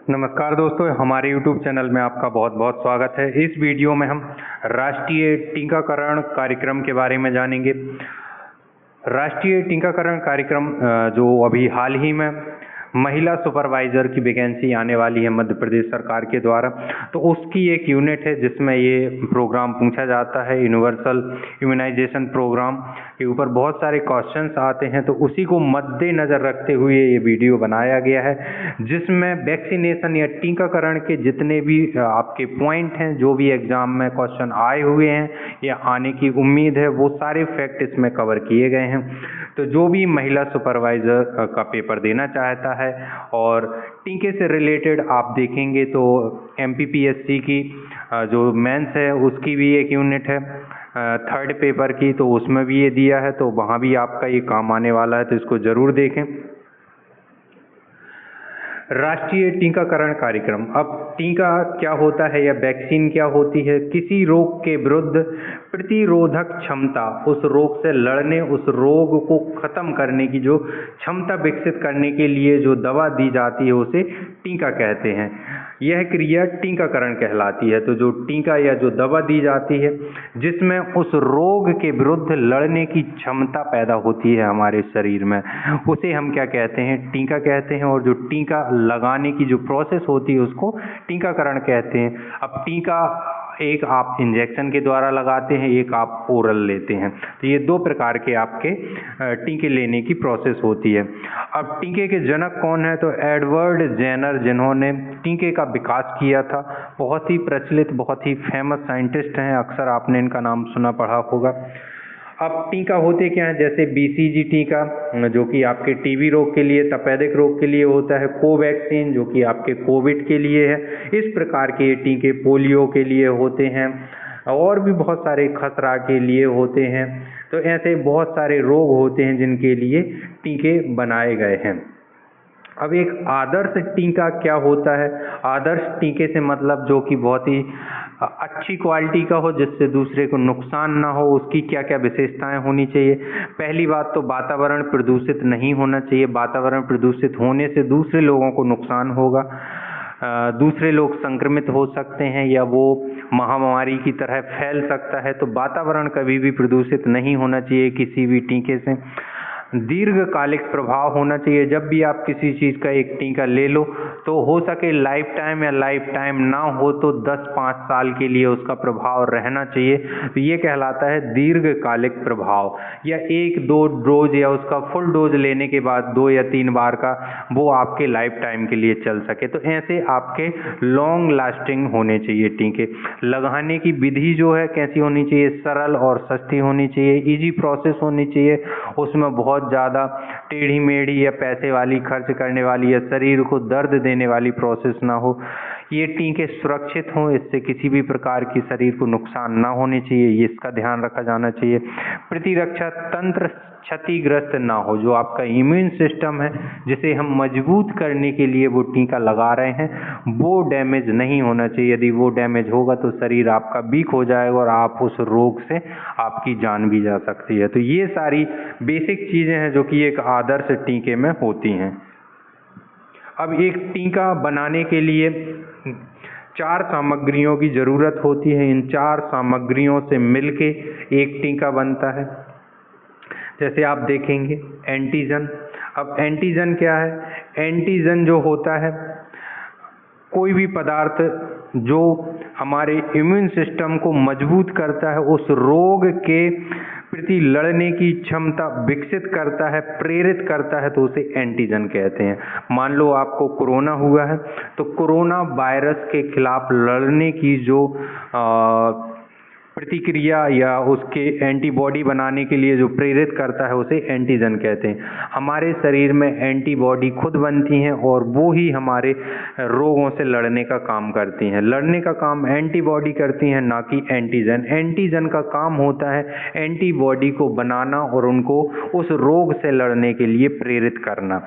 नमस्कार दोस्तों, हमारे YouTube चैनल में आपका बहुत बहुत स्वागत है। इस वीडियो में हम राष्ट्रीय टीकाकरण कार्यक्रम के बारे में जानेंगे। राष्ट्रीय टीकाकरण कार्यक्रम जो अभी हाल ही में महिला सुपरवाइज़र की वैकेंसी आने वाली है मध्य प्रदेश सरकार के द्वारा, तो उसकी एक यूनिट है जिसमें ये प्रोग्राम पूछा जाता है। यूनिवर्सल इम्यूनाइजेशन प्रोग्राम के ऊपर बहुत सारे क्वेश्चंस आते हैं, तो उसी को मद्देनज़र रखते हुए ये वीडियो बनाया गया है, जिसमें वैक्सीनेशन या टीकाकरण के जितने भी आपके पॉइंट हैं, जो भी एग्ज़ाम में क्वेश्चन आए हुए हैं या आने की उम्मीद है, वो सारे फैक्ट इसमें कवर किए गए हैं। तो जो भी महिला सुपरवाइज़र का पेपर देना चाहता है और टीके से रिलेटेड आप देखेंगे तो MPPSC की जो मेंस है उसकी भी एक यूनिट है थर्ड पेपर की, तो उसमें भी ये दिया है, तो वहाँ भी आपका ये काम आने वाला है, तो इसको ज़रूर देखें। राष्ट्रीय टीकाकरण कार्यक्रम। अब टीका क्या होता है या वैक्सीन क्या होती है? किसी रोग के विरुद्ध प्रतिरोधक क्षमता, उस रोग से लड़ने, उस रोग को खत्म करने की जो क्षमता विकसित करने के लिए जो दवा दी जाती है उसे टीका कहते हैं। यह क्रिया टीकाकरण कहलाती है। तो जो टीका या जो दवा दी जाती है जिसमें उस रोग के विरुद्ध लड़ने की क्षमता पैदा होती है हमारे शरीर में, उसे हम क्या कहते हैं? टीका कहते हैं। और जो टीका लगाने की जो प्रोसेस होती है उसको टीकाकरण कहते हैं। अब टीका एक आप इंजेक्शन के द्वारा लगाते हैं, एक आप ओरल लेते हैं, तो ये दो प्रकार के आपके टीके लेने की प्रोसेस होती है। अब टीके के जनक कौन है? तो एडवर्ड जेनर, जिन्होंने टीके का विकास किया था, बहुत ही प्रचलित, बहुत ही फेमस साइंटिस्ट हैं, अक्सर आपने इनका नाम सुना पढ़ा होगा। अब टीका होते क्या हैं? जैसे BCG टीका जो कि आपके टीबी रोग के लिए, तपेदिक रोग के लिए होता है, कोवैक्सीन जो कि आपके कोविड के लिए है, इस प्रकार के टीके पोलियो के लिए होते हैं और भी बहुत सारे खसरा के लिए होते हैं। तो ऐसे बहुत सारे रोग होते हैं जिनके लिए टीके बनाए गए हैं। अब एक आदर्श टीका क्या होता है? आदर्श टीके से मतलब जो कि बहुत ही अच्छी क्वालिटी का हो, जिससे दूसरे को नुकसान ना हो। उसकी क्या क्या विशेषताएं होनी चाहिए? पहली बात तो वातावरण प्रदूषित नहीं होना चाहिए। वातावरण प्रदूषित होने से दूसरे लोगों को नुकसान होगा, दूसरे लोग संक्रमित हो सकते हैं या वो महामारी की तरह फैल सकता है। तो वातावरण कभी भी प्रदूषित नहीं होना चाहिए किसी भी टीके से। दीर्घकालिक प्रभाव होना चाहिए। जब भी आप किसी चीज़ का एक टीका ले लो तो हो सके लाइफ टाइम, या लाइफ टाइम ना हो तो 10-5 साल के लिए उसका प्रभाव रहना चाहिए। तो ये कहलाता है दीर्घकालिक प्रभाव। या 1-2 डोज या उसका फुल डोज लेने के बाद 2 या 3 बार का वो आपके लाइफ टाइम के लिए चल सके। तो ऐसे आपके लॉन्ग लास्टिंग होने चाहिए टीके। लगाने की विधि जो है कैसी होनी चाहिए? सरल और सस्ती होनी चाहिए, इजी प्रोसेस होनी चाहिए। उसमें बहुत ज़्यादा टेढ़ी मेढ़ी या पैसे वाली, खर्च करने वाली या शरीर को दर्द देने वाली प्रोसेस ना हो। ये टीके सुरक्षित हों, इससे किसी भी प्रकार की शरीर को नुकसान ना होने चाहिए, ये इसका ध्यान रखा जाना चाहिए। प्रतिरक्षा तंत्र क्षतिग्रस्त ना हो। जो आपका इम्यून सिस्टम है जिसे हम मजबूत करने के लिए वो टीका लगा रहे हैं, वो डैमेज नहीं होना चाहिए। यदि वो डैमेज होगा तो शरीर आपका वीक हो जाएगा और आप उस रोग से आपकी जान भी जा सकती है। तो ये सारी बेसिक चीज़ें हैं जो कि एक आदर्श टीके में होती हैं। अब एक टीका बनाने के लिए 4 सामग्रियों की ज़रूरत होती है। इन 4 सामग्रियों से मिलके एक टीका बनता है। जैसे आप देखेंगे एंटीजन। अब एंटीजन क्या है? एंटीजन जो होता है कोई भी पदार्थ जो हमारे इम्यून सिस्टम को मजबूत करता है, उस रोग के प्रति लड़ने की क्षमता विकसित करता है, प्रेरित करता है, तो उसे एंटीजन कहते हैं। मान लो आपको कोरोना हुआ है, तो कोरोना वायरस के खिलाफ लड़ने की जो प्रतिक्रिया या उसके एंटीबॉडी बनाने के लिए जो प्रेरित करता है उसे एंटीजन कहते हैं। हमारे शरीर में एंटीबॉडी खुद बनती हैं और वो ही हमारे रोगों से लड़ने का काम करती हैं। लड़ने का काम एंटीबॉडी करती हैं, ना कि एंटीजन। एंटीजन का काम होता है एंटीबॉडी को बनाना और उनको उस रोग से लड़ने के लिए प्रेरित करना।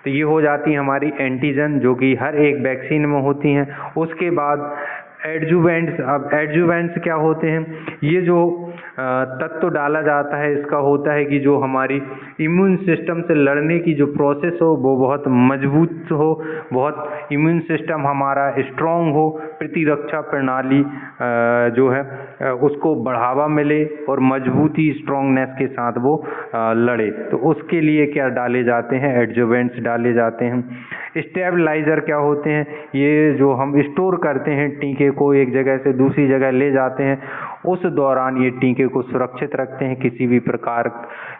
तो ये हो जाती है हमारी एंटीजन, जो कि हर एक वैक्सीन में होती हैं। उसके बाद एडजुवेंट्स। अब एडजुवेंट्स क्या होते हैं? ये जो तत्व डाला जाता है इसका होता है कि जो हमारी इम्यून सिस्टम से लड़ने की जो प्रोसेस हो वो बहुत मजबूत हो, बहुत इम्यून सिस्टम हमारा स्ट्रांग हो, प्रतिरक्षा प्रणाली जो है उसको बढ़ावा मिले और मजबूती स्ट्रांगनेस के साथ वो लड़े। तो उसके लिए क्या डाले जाते हैं, एडजुवेंट्स डाले जाते हैं। स्टेबलाइजर क्या होते हैं, ये जो हम स्टोर करते हैं टीके को, एक जगह से दूसरी जगह ले जाते हैं, उस दौरान ये टीके को सुरक्षित रखते हैं, किसी भी प्रकार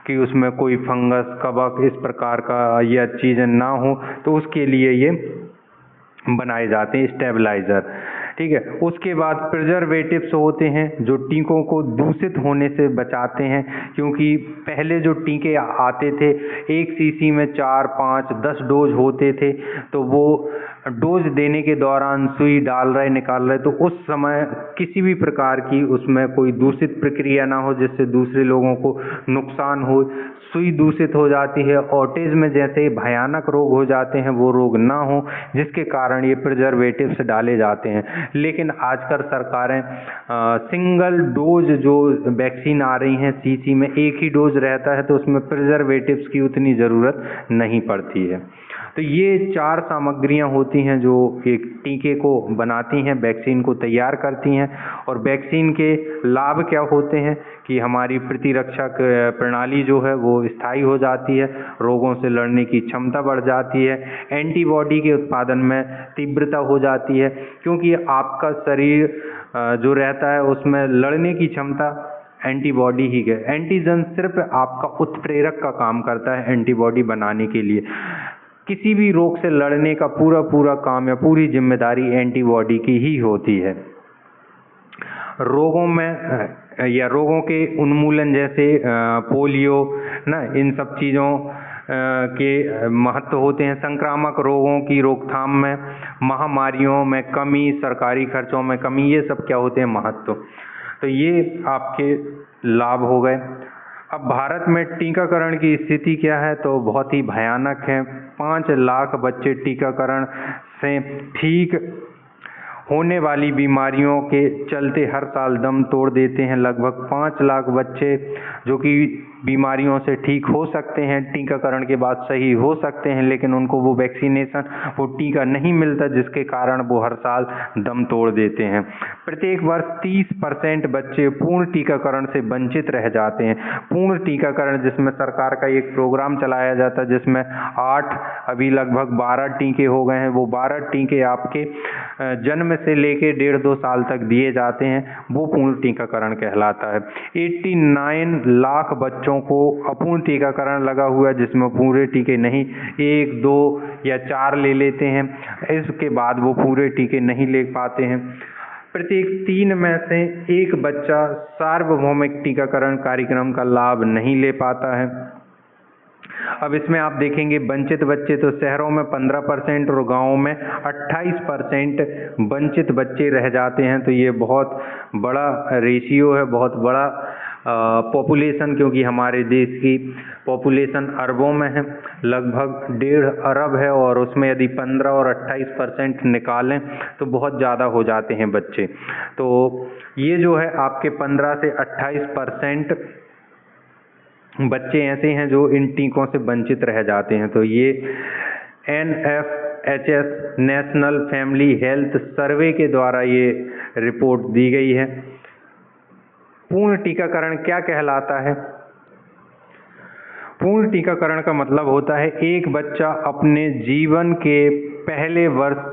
की उसमें कोई फंगस कवक इस प्रकार का या चीज़ें ना हो, तो उसके लिए ये बनाए जाते हैं स्टेबलाइजर। ठीक है, उसके बाद प्रिजर्वेटिव्स होते हैं जो टीकों को दूषित होने से बचाते हैं, क्योंकि पहले जो टीके आते थे एक शीशी में 4, 5, 10 डोज होते थे, तो वो डोज देने के दौरान सुई डाल रहे निकाल रहे, तो उस समय किसी भी प्रकार की उसमें कोई दूषित प्रक्रिया ना हो जिससे दूसरे लोगों को नुकसान हो, सुई दूषित हो जाती है, ऑटिज्म जैसे भयानक रोग हो जाते हैं वो रोग ना हो, जिसके कारण ये प्रिजर्वेटिव्स डाले जाते हैं। लेकिन आजकल सरकारें सिंगल डोज जो वैक्सीन आ रही हैं शीशी में एक ही डोज रहता है, तो उसमें प्रिजर्वेटिव्स की उतनी ज़रूरत नहीं पड़ती है। तो ये 4 सामग्रियां होती हैं जो एक टीके को बनाती हैं, वैक्सीन को तैयार करती हैं। और वैक्सीन के लाभ क्या होते हैं कि हमारी प्रतिरक्षा प्रणाली जो है वो स्थायी हो जाती है, रोगों से लड़ने की क्षमता बढ़ जाती है, एंटीबॉडी के उत्पादन में तीव्रता हो जाती है, क्योंकि आपका शरीर जो रहता है उसमें लड़ने की क्षमता एंटीबॉडी ही है। एंटीजन सिर्फ आपका उत्प्रेरक का काम करता है एंटीबॉडी बनाने के लिए। किसी भी रोग से लड़ने का पूरा काम या पूरी जिम्मेदारी एंटीबॉडी की ही होती है। रोगों में या रोगों के उन्मूलन जैसे पोलियो ना, इन सब चीज़ों के महत्व होते हैं। संक्रामक रोगों की रोकथाम में, महामारियों में कमी, सरकारी खर्चों में कमी, ये सब क्या होते हैं महत्व। तो ये आपके लाभ हो गए। अब भारत में टीकाकरण की स्थिति क्या है, तो बहुत ही भयानक है। 5 लाख बच्चे टीकाकरण से ठीक होने वाली बीमारियों के चलते हर साल दम तोड़ देते हैं। लगभग 5 लाख बच्चे जो कि बीमारियों से ठीक हो सकते हैं, टीकाकरण के बाद सही हो सकते हैं, लेकिन उनको वो वैक्सीनेशन, वो टीका नहीं मिलता, जिसके कारण वो हर साल दम तोड़ देते हैं। प्रत्येक वर्ष 30% बच्चे पूर्ण टीकाकरण से वंचित रह जाते हैं। पूर्ण टीकाकरण जिसमें सरकार का एक प्रोग्राम चलाया जाता है जिसमें 8, अभी लगभग 12 टीके हो गए हैं। वो 12 टीके आपके जन्म से लेके 1.5-2 साल तक दिए जाते हैं, वो पूर्ण टीकाकरण कहलाता है। 89 लाख बच्चों को अपूर्ण टीकाकरण लगा हुआ है, जिसमें पूरे टीके नहीं, 1, 2 या 4 ले लेते हैं, इसके बाद वो पूरे टीके नहीं ले पाते हैं। प्रत्येक 3 में से 1 बच्चा सार्वभौमिक टीकाकरण कार्यक्रम का लाभ नहीं ले पाता है। अब इसमें आप देखेंगे वंचित बच्चे तो शहरों में 15% और गाँवों में 28% वंचित बच्चे रह जाते हैं। तो ये बहुत बड़ा रेशियो है, बहुत बड़ा पॉपुलेशन, क्योंकि हमारे देश की पॉपुलेशन अरबों में है, लगभग 1.5 अरब है, और उसमें यदि 15 और 28% निकालें तो बहुत ज़्यादा हो जाते हैं बच्चे। तो ये जो है आपके 15 से 28% बच्चे ऐसे हैं जो इन टीकों से वंचित रह जाते हैं। तो ये NFHS national family health survey के द्वारा ये रिपोर्ट दी गई है। पूर्ण टीकाकरण क्या कहलाता है? पूर्ण टीकाकरण का मतलब होता है एक बच्चा अपने जीवन के पहले वर्ष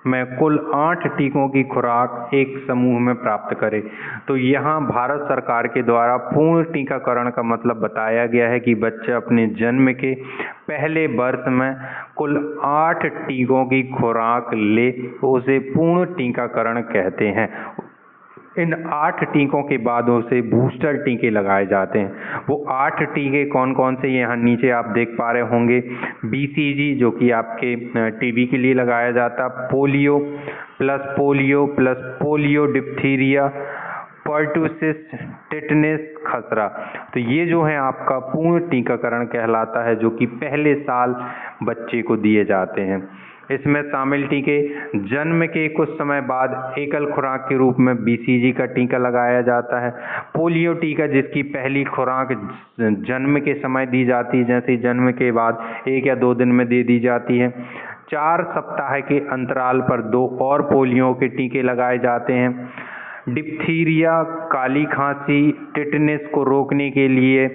में कुल 8 टीकों की खुराक एक समूह में प्राप्त करे। तो यहाँ भारत सरकार के द्वारा पूर्ण टीकाकरण का मतलब बताया गया है कि बच्चा अपने जन्म के पहले वर्ष में कुल 8 टीकों की खुराक ले, तो उसे पूर्ण टीकाकरण कहते हैं। इन 8 टीकों के बाद उसे बूस्टर टीके लगाए जाते हैं। वो 8 टीके कौन कौन से, यहाँ नीचे आप देख पा रहे होंगे। BCG जो कि आपके TB के लिए लगाया जाता, polio plus polio diphtheria, pertussis, tetanus, खसरा। तो ये जो है आपका पूर्ण टीकाकरण कहलाता है, जो कि पहले साल बच्चे को दिए जाते हैं। इसमें शामिल टीके जन्म के कुछ समय बाद एकल खुराक के रूप में BCG का टीका लगाया जाता है। पोलियो टीका जिसकी पहली खुराक जन्म के समय दी जाती है, जैसे जन्म के बाद 1 या 2 दिन में दे दी जाती है। 4 सप्ताह के अंतराल पर 2 और पोलियो के टीके लगाए जाते हैं। डिप्थीरिया, काली खांसी, टिटनेस को रोकने के लिए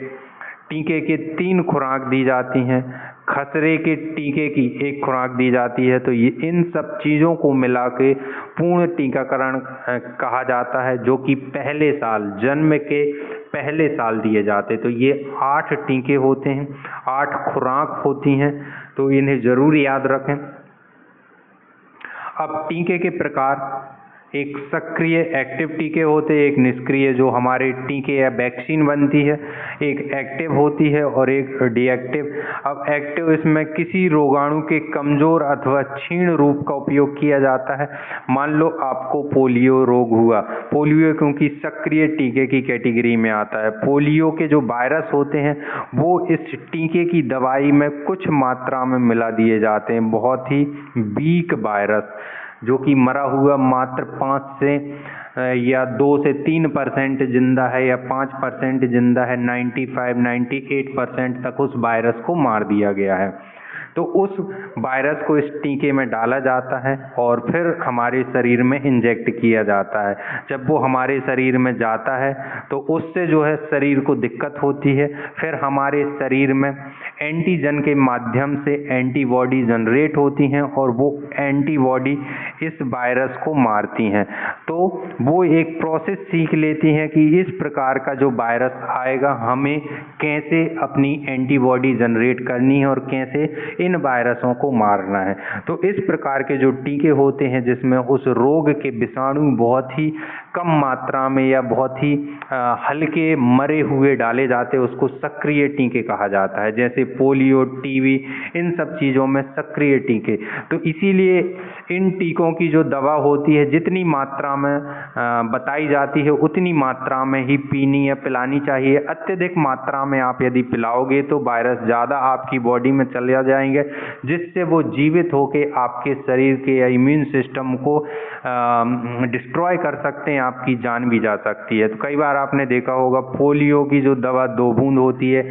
टीके के 3 खुराक दी जाती हैं। खसरे के टीके की 1 खुराक दी जाती है। तो ये इन सब चीज़ों को मिला के पूर्ण टीकाकरण कहा जाता है, जो कि पहले साल, जन्म के पहले साल दिए जाते। तो ये 8 टीके होते हैं, 8 खुराक होती हैं, तो इन्हें ज़रूर याद रखें। अब टीके के प्रकार, एक सक्रिय एक्टिव टीके होते हैं, एक निष्क्रिय जो हमारे टीके या वैक्सीन बनती है, एक एक्टिव होती है और एक डीएक्टिव। अब एक्टिव, इसमें किसी रोगाणु के कमजोर अथवा क्षीण रूप का उपयोग किया जाता है। मान लो आपको पोलियो रोग हुआ, पोलियो क्योंकि सक्रिय टीके की कैटेगरी में आता है। पोलियो के जो वायरस होते हैं वो इस टीके की दवाई में कुछ मात्रा में मिला दिए जाते हैं, बहुत ही वीक वायरस, जो कि मरा हुआ मात्र 5 से या 2 से 3% जिंदा है या 5% जिंदा है, 95-98% तक उस वायरस को मार दिया गया है। तो उस वायरस को इस टीके में डाला जाता है और फिर हमारे शरीर में इंजेक्ट किया जाता है। जब वो हमारे शरीर में जाता है तो उससे जो है शरीर को दिक्कत होती है, फिर हमारे शरीर में एंटीजन के माध्यम से एंटीबॉडी जनरेट होती हैं और वो एंटीबॉडी इस वायरस को मारती हैं। तो वो एक प्रोसेस सीख लेती हैं कि इस प्रकार का जो वायरस आएगा हमें कैसे अपनी एंटीबॉडी जनरेट करनी है और कैसे इन वायरसों को मारना है। तो इस प्रकार के जो टीके होते हैं जिसमें उस रोग के विषाणु बहुत ही कम मात्रा में या बहुत ही हल्के मरे हुए डाले जाते हैं, उसको सक्रिय टीके कहा जाता है। जैसे पोलियो, टीबी, इन सब चीज़ों में सक्रिय टीके। तो इसीलिए इन टीकों की जो दवा होती है जितनी मात्रा में बताई जाती है उतनी मात्रा में ही पीनी या पिलानी चाहिए। अत्यधिक मात्रा में आप यदि पिलाओगे तो वायरस ज़्यादा आपकी बॉडी में चले जाएंगे, जिससे वो जीवित होके आपके शरीर के या इम्यून सिस्टम को डिस्ट्रॉय कर सकते हैं, आपकी जान भी जा सकती है। तो कई बार आपने देखा होगा पोलियो की जो दवा 2 बूंद होती है,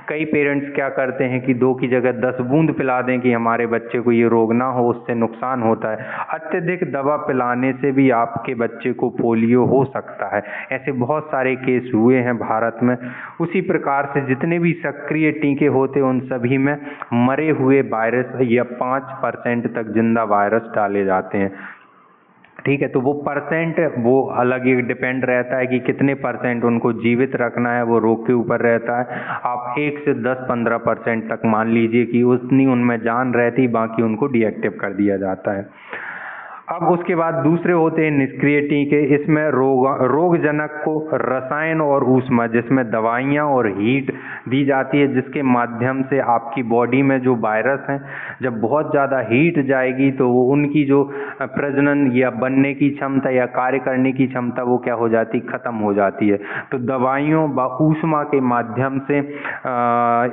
कई पेरेंट्स क्या करते हैं कि 2 की जगह 10 बूंद पिला दें कि हमारे बच्चे को ये रोग ना हो, उससे नुकसान होता है। अत्यधिक दवा पिलाने से भी आपके बच्चे को पोलियो हो सकता है। ऐसे बहुत सारे केस हुए हैं भारत में। उसी प्रकार से जितने भी सक्रिय टीके होते हैं उन सभी में मरे हुए वायरस या 5% तक जिंदा वायरस डाले जाते हैं। ठीक है, तो वो परसेंट वो अलग ही डिपेंड रहता है कि कितने % उनको जीवित रखना है, वो रोग के ऊपर रहता है। आप 1 से 10-15% तक मान लीजिए कि उतनी उनमें जान रहती, बाकी उनको डीएक्टिव कर दिया जाता है। अब उसके बाद दूसरे होते हैं निष्क्रिय टीके। इसमें रोगजनक को रसायन और ऊष्मा, जिसमें दवाइयाँ और हीट दी जाती है, जिसके माध्यम से आपकी बॉडी में जो वायरस हैं जब बहुत ज़्यादा हीट जाएगी तो वो उनकी जो प्रजनन या बनने की क्षमता या कार्य करने की क्षमता वो क्या हो जाती, खत्म हो जाती है। तो दवाइयों व ऊष्मा के माध्यम से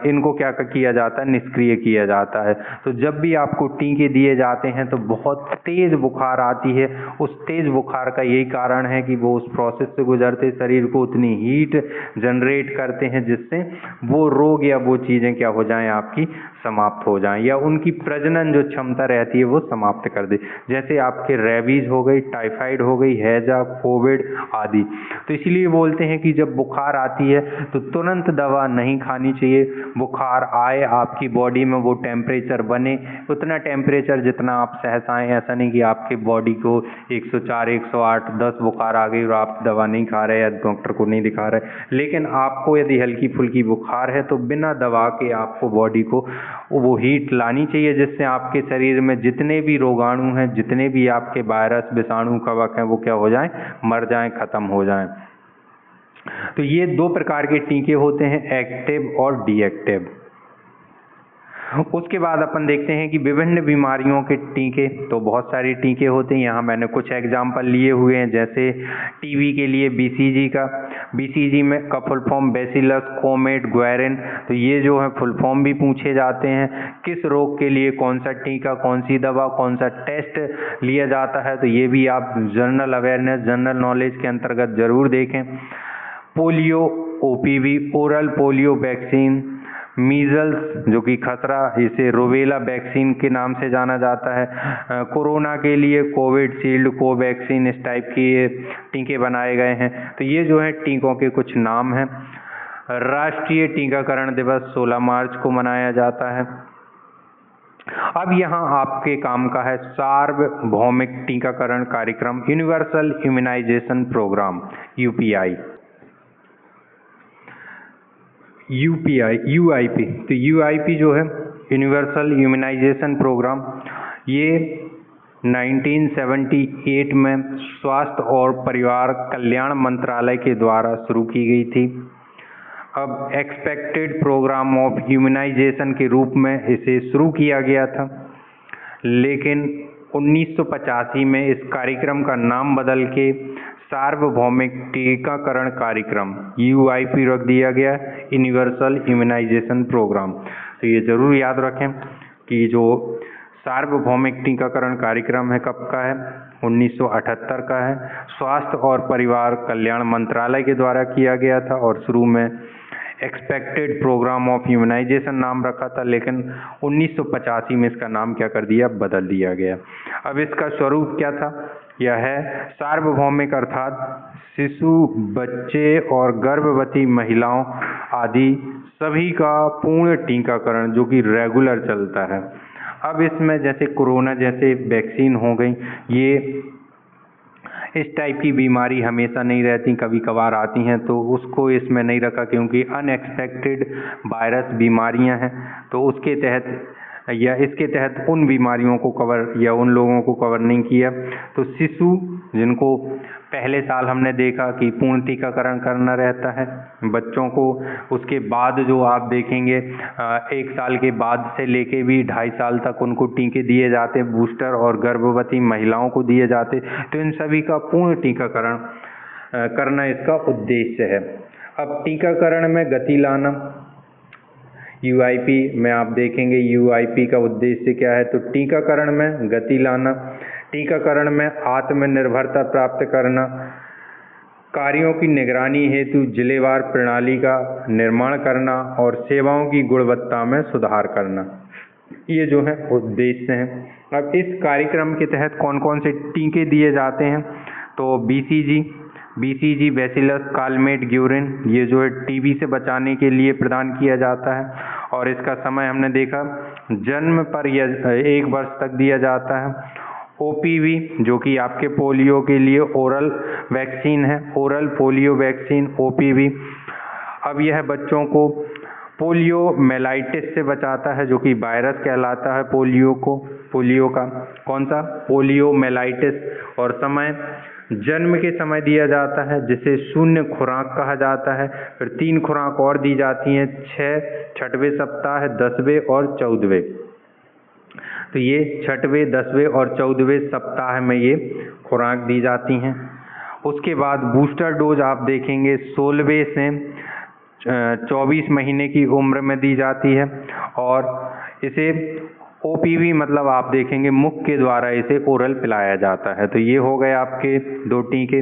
इनको क्या किया जाता है, निष्क्रिय किया जाता है। तो जब भी आपको टीके दिए जाते हैं तो बहुत तेज बुखार आती है। उस तेज बुखार का यही कारण है कि वो उस प्रोसेस से गुजरते शरीर को उतनी हीट जनरेट करते हैं जिससे वो रोग या वो चीज़ें क्या हो जाएं, आपकी समाप्त हो जाएं या उनकी प्रजनन जो क्षमता रहती है वो समाप्त कर दे। जैसे आपके रेबीज हो गई, टाइफाइड हो गई, हैजा, कोविड आदि। तो इसलिए बोलते हैं कि जब बुखार आती है तो तुरंत दवा नहीं खानी चाहिए। बुखार आए, आपकी बॉडी में वो टेम्परेचर बने, उतना टेम्परेचर जितना आप सह पाएं। ऐसा नहीं कि आपके बॉडी को 104, 108, 10 बुखार आ गई और आप दवा नहीं खा रहे या डॉक्टर को नहीं दिखा रहे। लेकिन आपको यदि हल्की फुल्की बुखार है तो बिना दवा के आपको बॉडी को वो हीट लानी चाहिए, जिससे आपके शरीर में जितने भी रोगाणु हैं, जितने भी आपके वायरस, विषाणु, कवक हैं, वो क्या हो जाएं, मर जाएं, खत्म हो जाएं। तो ये 2 प्रकार के टीके होते हैं, एक्टिव और डीएक्टिव। उसके बाद अपन देखते हैं कि विभिन्न बीमारियों के टीके, तो बहुत सारे टीके होते हैं। यहाँ मैंने कुछ एग्जाम्पल लिए हुए हैं, जैसे टीबी के लिए बीसीजी का, बीसीजी में का फुल फॉर्म बैसिलस कोमेट ग्वेरिन, तो ये जो है फुल फॉर्म भी पूछे जाते हैं। किस रोग के लिए कौन सा टीका, कौन सी दवा, कौन सा टेस्ट लिया जाता है, तो ये भी आप जनरल अवेयरनेस, जनरल नॉलेज के अंतर्गत जरूर देखें। Polio, OPV oral polio vaccine, measles जो कि खसरा, इसे रूबेला वैक्सीन के नाम से जाना जाता है। कोरोना के लिए कोविशील्ड, कोवैक्सीन, इस टाइप के टीके बनाए गए हैं। तो ये जो है टीकों के कुछ नाम हैं। राष्ट्रीय टीकाकरण दिवस 16 मार्च को मनाया जाता है। अब यहाँ आपके काम का है सार्वभौमिक टीकाकरण कार्यक्रम, universal immunisation programme, UPI. UIP, तो यूआईपी जो है यूनिवर्सल इम्यूनाइजेशन प्रोग्राम, ये 1978 में स्वास्थ्य और परिवार कल्याण मंत्रालय के द्वारा शुरू की गई थी। अब एक्सपेक्टेड प्रोग्राम ऑफ इम्यूनाइजेशन के रूप में इसे शुरू किया गया था, लेकिन 1985 में इस कार्यक्रम का नाम बदल के सार्वभौमिक टीकाकरण कार्यक्रम यूआईपी रख दिया गया, यूनिवर्सल इम्यूनाइजेशन प्रोग्राम। तो ये जरूर याद रखें कि जो सार्वभौमिक टीकाकरण कार्यक्रम है कब का है, 1978 का है। स्वास्थ्य और परिवार कल्याण मंत्रालय के द्वारा किया गया था और शुरू में एक्सपेक्टेड प्रोग्राम ऑफ इम्यूनाइजेशन नाम रखा था, लेकिन 1985 में इसका नाम क्या कर दिया, बदल दिया गया। अब इसका स्वरूप क्या था, यह है सार्वभौमिक, अर्थात शिशु, बच्चे और गर्भवती महिलाओं आदि सभी का पूर्ण टीकाकरण जो कि रेगुलर चलता है। अब इसमें जैसे कोरोना जैसे वैक्सीन हो गई, ये इस टाइप की बीमारी हमेशा नहीं रहती, कभी कभार आती हैं, तो उसको इसमें नहीं रखा क्योंकि अनएक्सपेक्टेड वायरस बीमारियां हैं, तो उसके तहत या इसके तहत उन बीमारियों को कवर या उन लोगों को कवर नहीं किया। तो शिशु जिनको पहले साल हमने देखा कि पूर्ण टीकाकरण करना रहता है बच्चों को, उसके बाद जो आप देखेंगे 1 साल के बाद से लेके भी 2.5 साल तक उनको टीके दिए जाते बूस्टर, और गर्भवती महिलाओं को दिए जाते। तो इन सभी का पूर्ण टीकाकरण करना इसका उद्देश्य है। अब टीकाकरण में गति लाना, यूआईपी में आप देखेंगे यूआईपी का उद्देश्य क्या है, तो टीकाकरण में गति लाना, टीकाकरण में आत्मनिर्भरता प्राप्त करना, कार्यों की निगरानी हेतु जिलेवार प्रणाली का निर्माण करना और सेवाओं की गुणवत्ता में सुधार करना, ये जो है उद्देश्य हैं। अब इस कार्यक्रम के तहत कौन कौन से टीके दिए जाते हैं, तो बीसीजी बैसिलस कालमेट ग्यूरिन, ये जो है टीबी से बचाने के लिए प्रदान किया जाता है, और इसका समय हमने देखा जन्म पर या 1 वर्ष तक दिया जाता है। ओपीवी जो कि आपके पोलियो के लिए ओरल वैक्सीन है, ओरल पोलियो वैक्सीन ओपीवी। अब यह बच्चों को पोलियो मेलाइटिस से बचाता है, जो कि वायरस कहलाता है पोलियो का कौन सा, पोलियो मेलाइटिस, और समय जन्म के समय दिया जाता है, जिसे 0 खुराक कहा जाता है। फिर 3 खुराक और दी जाती हैं, 6वें सप्ताह, 10वें और 14वें। तो ये 6वें, 10वें और 14वें सप्ताह में ये खुराक दी जाती हैं। उसके बाद बूस्टर डोज आप देखेंगे 16वें से 24 महीने की उम्र में दी जाती है, और इसे ओपीवी मतलब आप देखेंगे मुख के द्वारा इसे ओरल पिलाया जाता है। तो ये हो गए आपके 2 टीके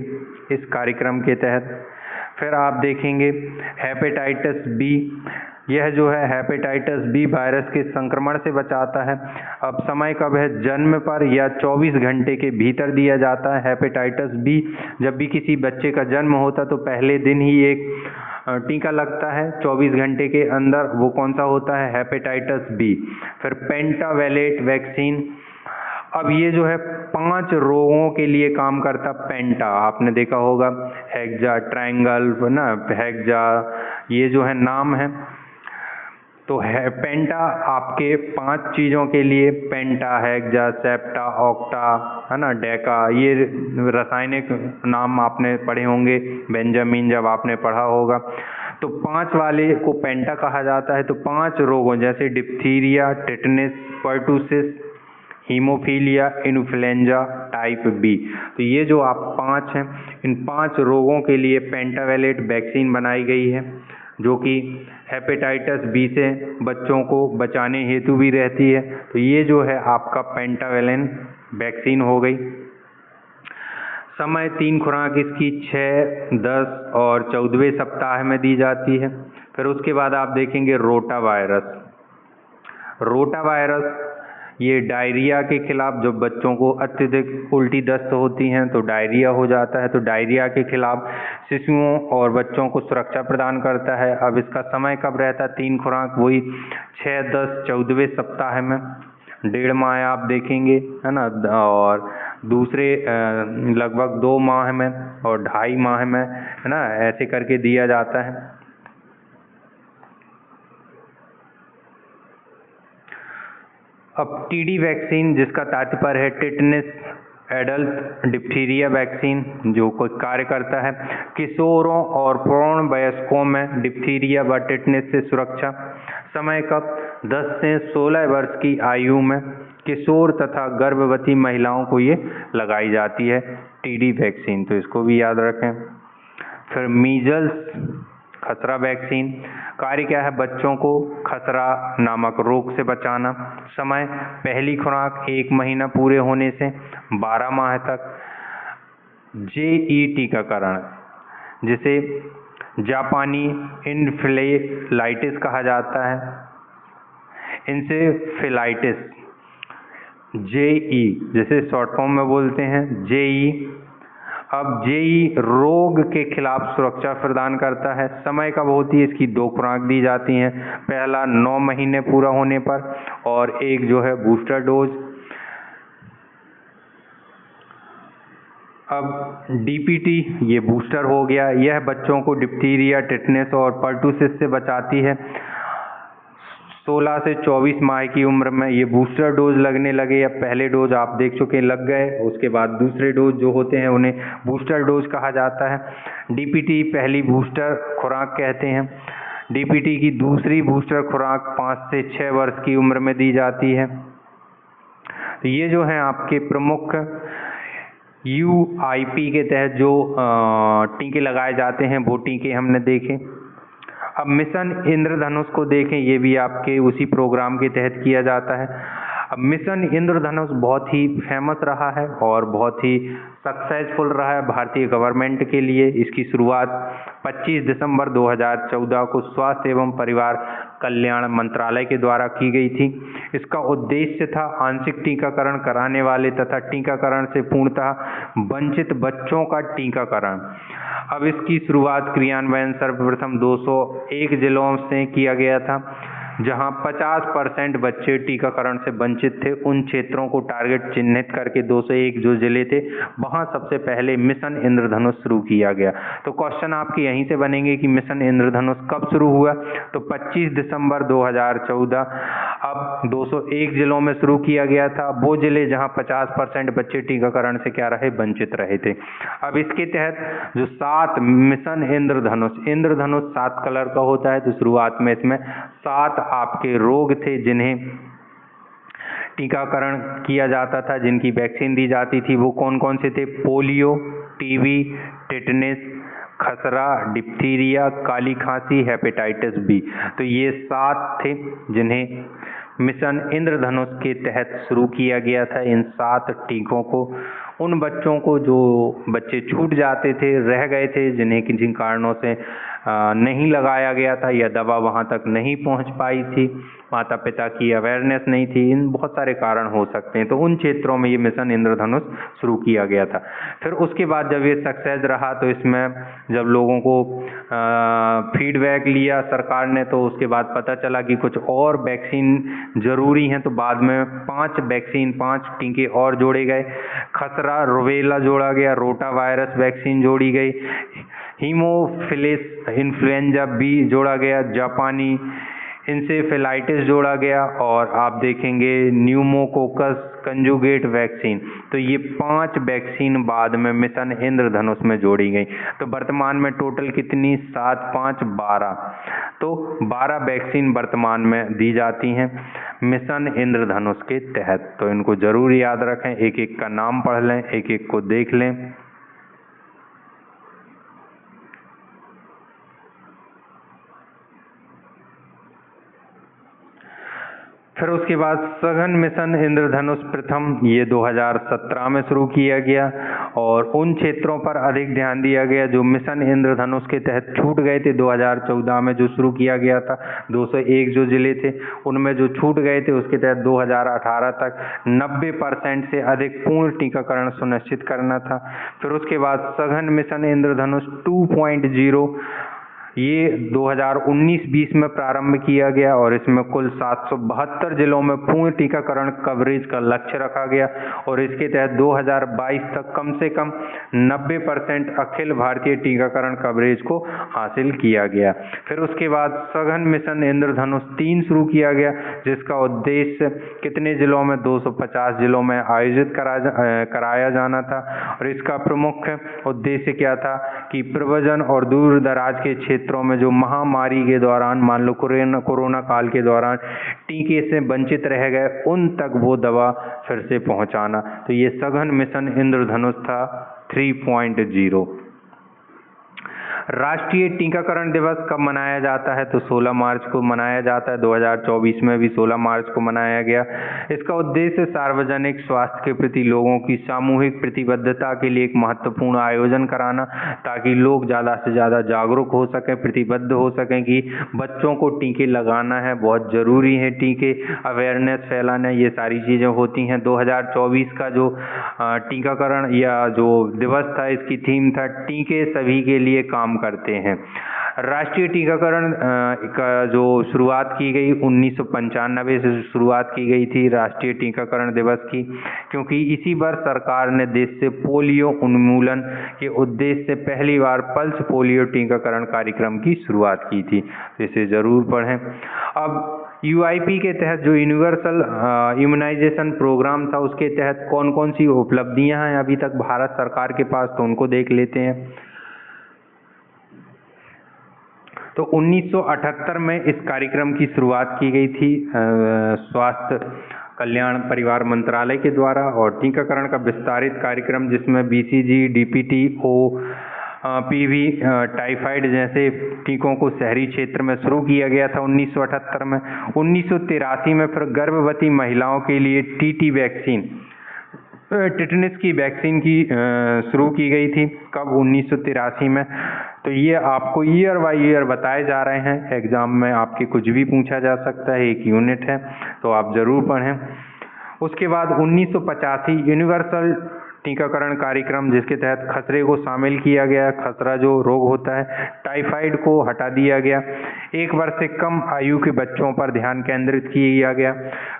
इस कार्यक्रम के तहत। फिर आप देखेंगे हेपेटाइटिस बी, यह जो है हेपेटाइटिस बी वायरस के संक्रमण से बचाता है। अब समय कब है, जन्म पर या 24 घंटे के भीतर दिया जाता है। हेपेटाइटिस बी जब भी किसी बच्चे का जन्म होता तो पहले दिन ही एक टीका लगता है 24 घंटे के अंदर, वो कौन सा होता है, हेपेटाइटिस बी। फिर पेंटावेलेट वैक्सीन, अब ये जो है 5 रोगों के लिए काम करता, पेंटा आपने देखा होगा, हेक्सा, ट्रायंगल ना, हेक्सा, ये जो है नाम है। तो है पेंटा आपके 5 चीज़ों के लिए, पेंटा, हेक्सा, सेप्टा, ऑक्टा, है ना, डेका, ये रासायनिक नाम आपने पढ़े होंगे बेंजामिन जब आपने पढ़ा होगा। तो 5 वाले को पेंटा कहा जाता है। तो 5 रोगों जैसे diphtheria, tetanus, pertussis, haemophilia, influenza type B, तो ये जो आप 5 हैं, इन 5 रोगों के लिए पेंटावेलेट वैक्सीन बनाई गई है, जो कि हेपेटाइटिस बी से बच्चों को बचाने हेतु भी रहती है। तो ये जो है आपका पेंटावेलेंट वैक्सीन हो गई। समय 3 खुराक इसकी 6, 10 और 14वें सप्ताह में दी जाती है। फिर उसके बाद आप देखेंगे रोटा वायरस। रोटा वायरस ये डायरिया के खिलाफ, जब बच्चों को अत्यधिक उल्टी दस्त होती हैं तो डायरिया हो जाता है, तो डायरिया के खिलाफ शिशुओं और बच्चों को सुरक्षा प्रदान करता है। अब इसका समय कब रहता है? 3 खुराक वही 6, 10, 14वें सप्ताह में, 1.5 माह आप देखेंगे, है ना, और दूसरे लगभग 2 माह में और 2.5 माह में, है ना, ऐसे करके दिया जाता है। अब टीडी वैक्सीन, जिसका तात्पर्य है टिटनेस एडल्ट डिप्थीरिया वैक्सीन, जो कोई कार्य करता है किशोरों और प्रौढ़ वयस्कों में डिप्थीरिया व टिटनेस से सुरक्षा। समय कब? 10 से 16 वर्ष की आयु में किशोर तथा गर्भवती महिलाओं को ये लगाई जाती है टीडी वैक्सीन, तो इसको भी याद रखें। फिर मीजल्स खसरा वैक्सीन, कार्य क्या है? बच्चों को खसरा नामक रोग से बचाना। समय पहली खुराक 1 महीना पूरे होने से 12 माह तक। जेई टीकाकरण, जिसे जापानी इन्फ्लेलाइटिस कहा जाता है, इंसेफेलाइटिस, जेई जैसे शॉर्ट फॉर्म में बोलते हैं जेई। अब जेई रोग के खिलाफ सुरक्षा प्रदान करता है। समय कब होती है? इसकी 2 खुराक दी जाती हैं, पहला 9 महीने पूरा होने पर और एक जो है बूस्टर डोज। अब डीपीटी ये बूस्टर हो गया, यह बच्चों को डिप्थीरिया, टिटनेस और पर्टूसिस से बचाती है। 16 से 24 माह की उम्र में ये बूस्टर डोज लगने लगे, या पहले डोज आप देख चुके लग गए, उसके बाद दूसरे डोज जो होते हैं उन्हें बूस्टर डोज कहा जाता है। डीपीटी पहली बूस्टर खुराक कहते हैं। डीपीटी की दूसरी बूस्टर खुराक 5 से 6 वर्ष की उम्र में दी जाती है। तो ये जो है आपके प्रमुख यूआईपी के तहत जो टीके लगाए जाते हैं वो टीके हमने देखे। अब मिशन इंद्रधनुष को देखें, ये भी आपके उसी प्रोग्राम के तहत किया जाता है। अब मिशन इंद्रधनुष बहुत ही फेमस रहा है और बहुत ही सक्सेसफुल रहा है भारतीय गवर्नमेंट के लिए। इसकी शुरुआत 25 दिसंबर 2014 को स्वास्थ्य एवं परिवार कल्याण मंत्रालय के द्वारा की गई थी। इसका उद्देश्य था आंशिक टीकाकरण कराने वाले तथा टीकाकरण से पूर्णतः वंचित बच्चों का टीकाकरण। अब इसकी शुरुआत क्रियान्वयन सर्वप्रथम 201 जिलों से किया गया था, जहां 50% बच्चे टीकाकरण से वंचित थे। उन क्षेत्रों को टारगेट चिन्हित करके 201 जो जिले थे वहां सबसे पहले मिशन इंद्रधनुष शुरू किया गया। तो क्वेश्चन आपके यहीं से बनेंगे कि मिशन इंद्रधनुष कब शुरू हुआ? तो 25 दिसंबर 2014। अब 201 जिलों में शुरू किया गया था, वो जिले जहां 50% बच्चे टीकाकरण से क्या रहे? वंचित रहे थे। अब इसके तहत जो 7 मिशन इंद्रधनुष 7 कलर का होता है, तो शुरुआत में इसमें 7 आपके रोग थे जिन्हें टीकाकरण किया जाता था, जिनकी वैक्सीन दी जाती थी। वो कौन कौन से थे? पोलियो, टीबी, टिटनेस, खसरा, डिप्थीरिया, काली खांसी, हेपेटाइटिस बी। तो ये 7 थे जिन्हें मिशन इंद्रधनुष के तहत शुरू किया गया था। इन 7 टीकों को उन बच्चों को जो बच्चे छूट जाते थे, रह गए थे, जिन कारणों से नहीं लगाया गया था या दवा वहाँ तक नहीं पहुँच पाई थी, माता पिता की अवेयरनेस नहीं थी, इन बहुत सारे कारण हो सकते हैं। तो उन क्षेत्रों में ये मिशन इंद्रधनुष शुरू किया गया था। फिर उसके बाद जब ये सक्सेस रहा तो इसमें जब लोगों को फीडबैक लिया सरकार ने, तो उसके बाद पता चला कि कुछ और वैक्सीन जरूरी हैं, तो बाद में 5 टीके और जोड़े गए। खसरा, रुबेला जोड़ा गया, रोटा वायरस वैक्सीन जोड़ी गई, हीमोफिलिस इन्फ्लुएंजा बी जोड़ा गया, जापानी इंसेफेलाइटिस जोड़ा गया और आप देखेंगे न्यूमोकोकस कंजुगेट वैक्सीन। तो ये 5 वैक्सीन बाद में मिशन इंद्रधनुष में जोड़ी गई। तो वर्तमान में टोटल कितनी, 7, 5, 12। तो 12 वैक्सीन वर्तमान में दी जाती हैं मिशन इंद्रधनुष के तहत। तो इनको जरूर याद रखें, एक एक का नाम पढ़ लें, एक एक को देख लें। फिर उसके बाद सघन मिशन इंद्रधनुष प्रथम, ये 2017 में शुरू किया गया और उन क्षेत्रों पर अधिक ध्यान दिया गया जो मिशन इंद्रधनुष के तहत छूट गए थे। 2014 में जो शुरू किया गया था, 201 जो जिले थे उनमें जो छूट गए थे, उसके तहत 2018 तक 90% से अधिक पूर्ण टीकाकरण सुनिश्चित करना था। फिर उसके बाद सघन मिशन इंद्रधनुष 2.0 ये 2019-20 में प्रारंभ किया गया और इसमें कुल 772 जिलों में पूर्ण टीकाकरण कवरेज का लक्ष्य रखा गया और इसके तहत 2022 तक कम से कम 90% अखिल भारतीय टीकाकरण कवरेज को हासिल किया गया। फिर उसके बाद सघन मिशन इंद्रधनुष 3 शुरू किया गया, जिसका उद्देश्य कितने जिलों में, 250 जिलों में आयोजित कराया जाना था। और इसका प्रमुख उद्देश्य क्या था कि प्रव्रजन और दूर दराज के क्षेत्रों में जो महामारी के दौरान, मान लो कोरोना काल के दौरान टीके से वंचित रह गए, उन तक वो दवा फिर से पहुंचाना। तो ये सघन मिशन इंद्रधनुष था 3.0। राष्ट्रीय टीकाकरण दिवस कब मनाया जाता है, तो 16 मार्च को मनाया जाता है। 2024 में भी 16 मार्च को मनाया गया। इसका उद्देश्य सार्वजनिक स्वास्थ्य के प्रति लोगों की सामूहिक प्रतिबद्धता के लिए एक महत्वपूर्ण आयोजन कराना, ताकि लोग ज़्यादा से ज़्यादा जागरूक हो सकें, प्रतिबद्ध हो सकें कि बच्चों को टीके लगाना है, बहुत ज़रूरी है टीके, अवेयरनेस फैलाना, ये सारी चीज़ें होती हैं। 2024 का जो टीकाकरण या जो दिवस था, इसकी थीम था टीके सभी के लिए काम करते हैं। राष्ट्रीय टीकाकरण का जो शुरुआत की गई 1995 से शुरुआत की गई थी राष्ट्रीय टीकाकरण दिवस की, क्योंकि इसी वर्ष सरकार ने देश से पोलियो उन्मूलन के उद्देश्य से पहली बार पल्स पोलियो टीकाकरण कार्यक्रम की शुरुआत की थी। तो इसे जरूर पढ़ें। अब यूआईपी के तहत जो यूनिवर्सल इम्यूनाइजेशन प्रोग्राम था, उसके तहत कौन कौन सी उपलब्धियां हैं अभी तक भारत सरकार के पास, तो उनको देख लेते हैं। तो 1978 में इस कार्यक्रम की शुरुआत की गई थी स्वास्थ्य कल्याण परिवार मंत्रालय के द्वारा, और टीकाकरण का विस्तारित कार्यक्रम जिसमें बीसीजी, डीपीटी, पीवी, टाइफाइड जैसे टीकों को शहरी क्षेत्र में शुरू किया गया था 1978 में। 1983 में फिर गर्भवती महिलाओं के लिए टीटी वैक्सीन, टिटनेस की वैक्सीन की शुरू की गई थी। कब, 1983 में। तो ये आपको ईयर बाय ईयर बताए जा रहे हैं, एग्जाम में आपके कुछ भी पूछा जा सकता है, एक यूनिट है, तो आप जरूर पढ़ें। उसके बाद 1985 यूनिवर्सल टीकाकरण कार्यक्रम, जिसके तहत खसरे को शामिल किया गया। खसरा जो रोग होता है, टाइफाइड को हटा दिया गया। 1 वर्ष से कम आयु के बच्चों पर ध्यान केंद्रित किया गया।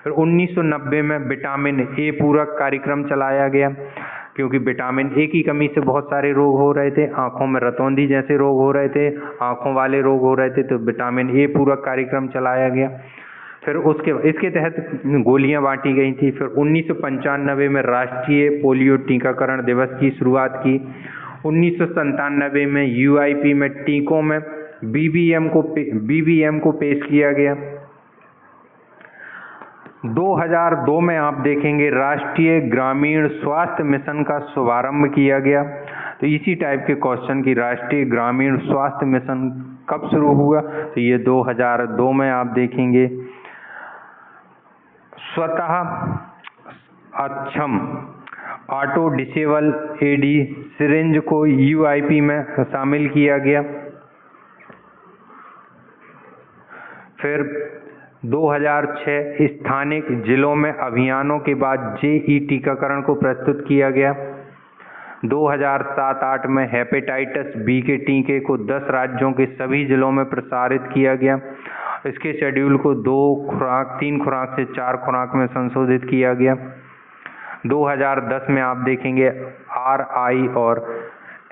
फिर 1990 में विटामिन ए पूरक कार्यक्रम चलाया गया, क्योंकि विटामिन ए की कमी से बहुत सारे रोग हो रहे थे, आंखों में रतौंधी जैसे रोग हो रहे थे, आंखों वाले रोग हो रहे थे, तो विटामिन ए पूरक कार्यक्रम चलाया गया। फिर इसके तहत गोलियां बांटी गई थी। फिर 1995 में राष्ट्रीय पोलियो टीकाकरण दिवस की शुरुआत की। 1997 में यूआईपी में टीकों में बीबीएम को पेश किया गया। 2002 में आप देखेंगे राष्ट्रीय ग्रामीण स्वास्थ्य मिशन का शुभारंभ किया गया। तो इसी टाइप के क्वेश्चन की राष्ट्रीय ग्रामीण स्वास्थ्य मिशन कब शुरू हुआ, तो ये 2002 में आप देखेंगे। स्वतः अक्षम ऑटो डिसेबल एडी सिरिंज को यूआईपी में शामिल किया गया। फिर 2006 स्थानिक जिलों में अभियानों के बाद जेई टीकाकरण को प्रस्तुत किया गया। 2007-08 में हेपेटाइटिस बी के टीके को 10 राज्यों के सभी जिलों में प्रसारित किया गया। इसके शेड्यूल को 3 खुराक से 4 खुराक में संशोधित किया गया। 2010 में आप देखेंगे आरआई और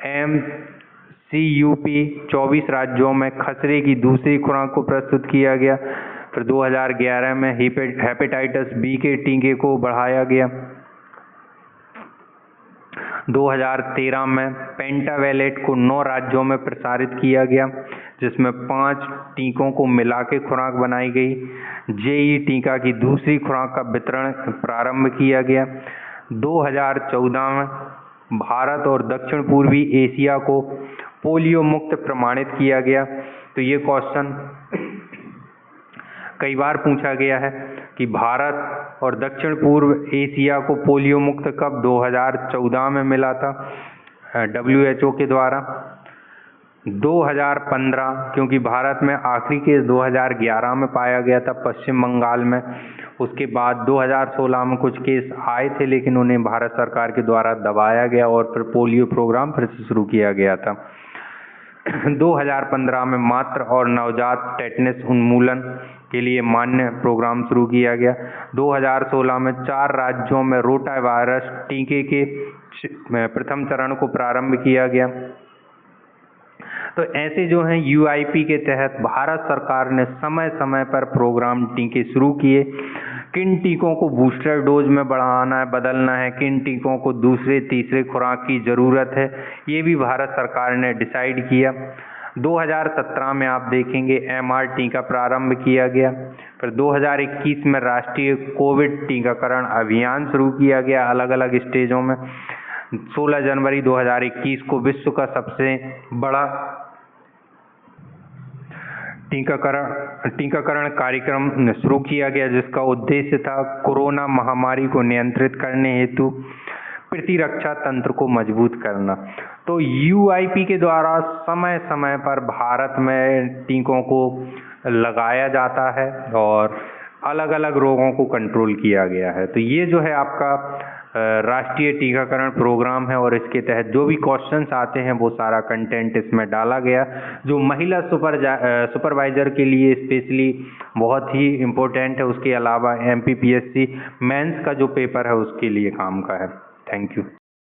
एमसीयूपी 24 राज्यों में खसरे की दूसरी खुराक को प्रस्तुत किया गया। फिर 2011 में हेपेटाइटिस बी के टीके को बढ़ाया गया। 2013 में पेंटावेलेट को 9 राज्यों में प्रसारित किया गया, जिसमें 5 टीकों को मिला के खुराक बनाई गई। जेई टीका की दूसरी खुराक का वितरण प्रारंभ किया गया। 2014 में भारत और दक्षिण पूर्वी एशिया को पोलियो मुक्त प्रमाणित किया गया। तो ये क्वेश्चन कई बार पूछा गया है कि भारत और दक्षिण पूर्व एशिया को पोलियो मुक्त कब 2014 में मिला था WHO के द्वारा। 2015 क्योंकि भारत में आखिरी केस 2011 में पाया गया था पश्चिम बंगाल में। उसके बाद 2016 में कुछ केस आए थे, लेकिन उन्हें भारत सरकार के द्वारा दबाया गया और फिर पोलियो प्रोग्राम फिर से शुरू किया गया था। 2015 में मातृ और नवजात टेटनस उन्मूलन के लिए मान्य प्रोग्राम शुरू किया गया। 2016 में 4 राज्यों में रोटा वायरस टीके के प्रथम चरण को प्रारंभ किया गया। तो ऐसे जो हैं UIP के तहत भारत सरकार ने समय समय पर प्रोग्राम टीके शुरू किए। किन टीकों को बूस्टर डोज में बढ़ाना है, बदलना है, किन टीकों को दूसरे तीसरे खुराक की ज़रूरत है, ये भी भारत सरकार ने डिसाइड किया। 2017 में आप देखेंगे MR टीका प्रारंभ किया गया। फिर 2021 में राष्ट्रीय कोविड टीकाकरण अभियान शुरू किया गया अलग अलग स्टेजों में। 16 जनवरी 2021 को विश्व का सबसे बड़ा टीकाकरण कार्यक्रम शुरू किया गया, जिसका उद्देश्य था कोरोना महामारी को नियंत्रित करने हेतु प्रतिरक्षा तंत्र को मजबूत करना। तो UIP के द्वारा समय समय पर भारत में टीकों को लगाया जाता है और अलग अलग रोगों को कंट्रोल किया गया है। तो ये जो है आपका राष्ट्रीय टीकाकरण प्रोग्राम है और इसके तहत जो भी क्वेश्चंस आते हैं वो सारा कंटेंट इसमें डाला गया, जो महिला सुपरवाइजर के लिए स्पेशली बहुत ही इम्पोर्टेंट है। उसके अलावा MPPSC मेंस का जो पेपर है उसके लिए काम का है। Thank you.